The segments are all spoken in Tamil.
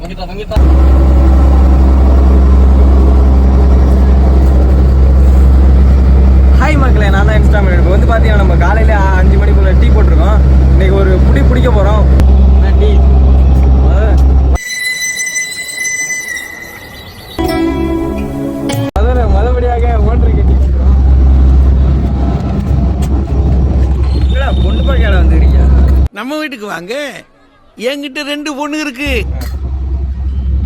ஹாய் மக்களே, நான் தான் இன்ஸ்டாமில். இப்போ வந்து பார்த்தீங்கன்னா நம்ம காலையில் 5 மணிக்குள்ள டீ போட்டிருக்கோம். இன்னைக்கு ஒரு பிடிக்க போகிறோம். டீ மறுபடியாக ஓட்டருக்கு டீ போட்டுருக்கோம். இல்லைடா, பொண்ணு பார்க்க வந்துக்கிறீங்க. நம்ம வீட்டுக்கு வாங்க, என்கிட்ட 2 பொண்ணு இருக்கு.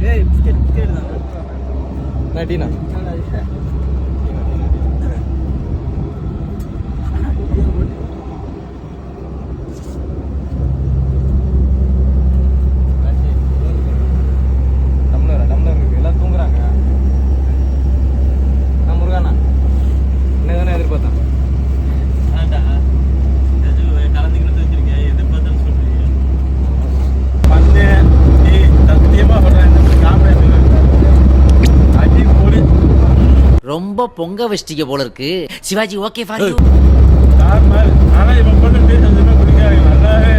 ஏய், பிஸ்கெட் தான் டீனா. எல்லாம் தூங்குறாங்க. நான் முருகானா என்ன தானே எதிர்பார்த்தேன். ரொம்ப பொங்க வச்சிட்டீங்க போல இருக்கு சிவாஜி. Okay for you. ஆனா இவன் பண்ண டேஸ்ட் எதுவுமே பிடிக்காது. நல்லாவே